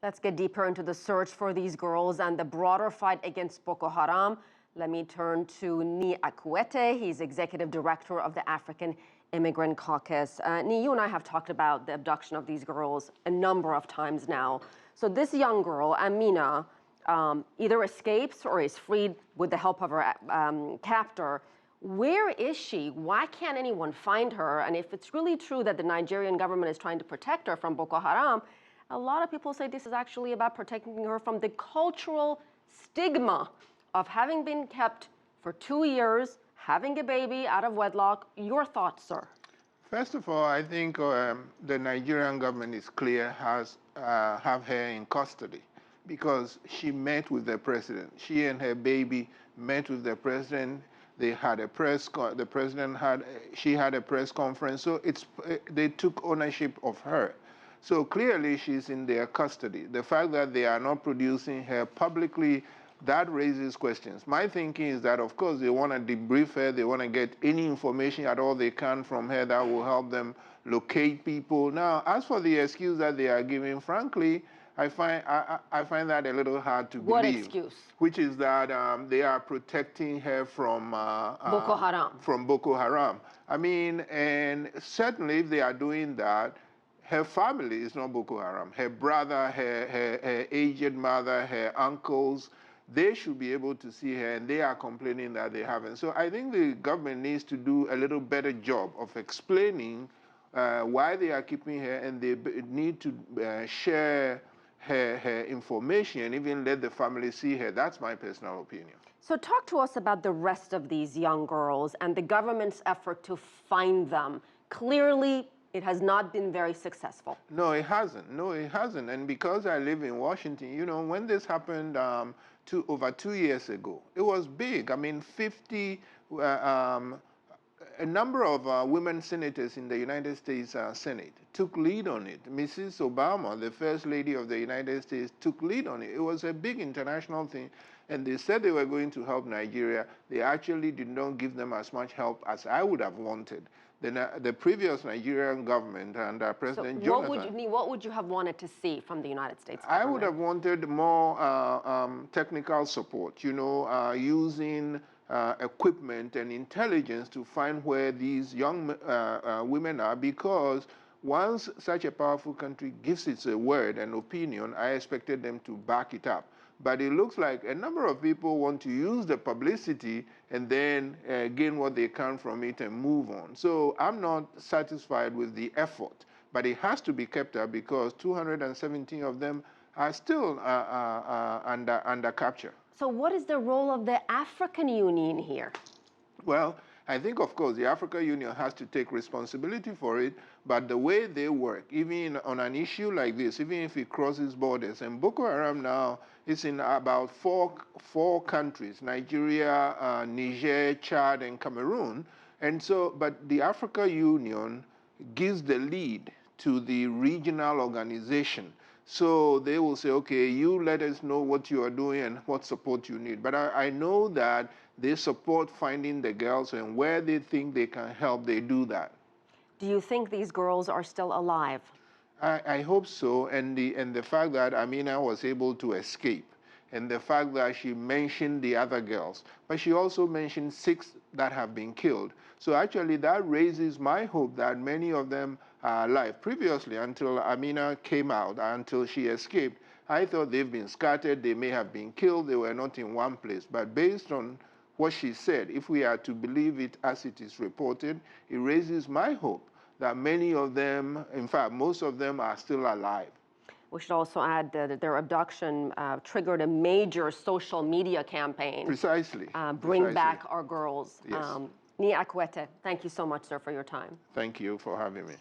Let's get deeper into the search for these girls and the broader fight against Boko Haram. Let me turn to Nii Akuetteh. He's executive director of the African Immigrant Caucus. Nii, you and I have talked about the abduction of these girls a number of times now. So this young girl, Amina, either escapes or is freed with the help of her captor. Where is she? Why can't anyone find her? And if it's really true that the Nigerian government is trying to protect her from Boko Haram, a lot of people say this is actually about protecting her from the cultural stigma of having been kept for 2 years, having a baby out of wedlock. Your thoughts, sir? First of all, I think the Nigerian government is clear, have her in custody because she met with the president. She and her baby met with the president. They had a she had a press conference. So they took ownership of her. So clearly she's in their custody. The fact that they are not producing her publicly, that raises questions. My thinking is that, of course, they want to debrief her. They want to get any information at all they can from her that will help them locate people. Now, as for the excuse that they are giving, frankly, I find that a little hard to believe. What excuse? Which is that they are protecting her from Boko Haram. From Boko Haram. I mean, and certainly if they are doing that, her family is not Boko Haram. Her brother, her aged mother, her uncles, they should be able to see her, and they are complaining that they haven't. So I think the government needs to do a little better job of explaining why they are keeping her, and they need to share her information and even let the family see her. That's my personal opinion. So talk to us about the rest of these young girls and the government's effort to find them. Clearly, it has not been very successful. No, it hasn't. No, it hasn't. And because I live in Washington, you know, when this happened over 2 years ago, it was big. I mean, a number of women senators in the United States Senate took lead on it. Mrs. Obama, the First Lady of the United States, took lead on it. It was a big international thing, and they said they were going to help Nigeria. They actually did not give them as much help as I would have wanted. The previous Nigerian government and President Jonathan. What would you have wanted to see from the United States government? I would have wanted more technical support, you know, using equipment and intelligence to find where these young women are, because once such a powerful country gives its a word and opinion, I expected them to back it up. But it looks like a number of people want to use the publicity and then gain what they can from it and move on. So I'm not satisfied with the effort, but it has to be kept up because 217 of them are still under capture. So what is the role of the African Union here? Well, I think, of course, the African Union has to take responsibility for it, but the way they work, even on an issue like this, even if it crosses borders, and Boko Haram now is in about four countries, Nigeria, Niger, Chad, and Cameroon, and so, but the African Union gives the lead to the regional organization. So they will say, okay, you let us know what you are doing and what support you need. But I know that they support finding the girls, and where they think they can help, they do that. Do you think these girls are still alive? I hope so, and the fact that Amina was able to escape, and the fact that she mentioned the other girls, but she also mentioned 6 that have been killed. So actually that raises my hope that many of them are alive. Previously, until Amina came out, until she escaped, I thought they've been scattered, they may have been killed, they were not in one place. But based on what she said, if we are to believe it as it is reported, it raises my hope that many of them, in fact, most of them are still alive. We should also add that their abduction triggered a major social media campaign. Precisely. Bring back our girls. Yes. Nii Akuetteh, thank you so much, sir, for your time. Thank you for having me.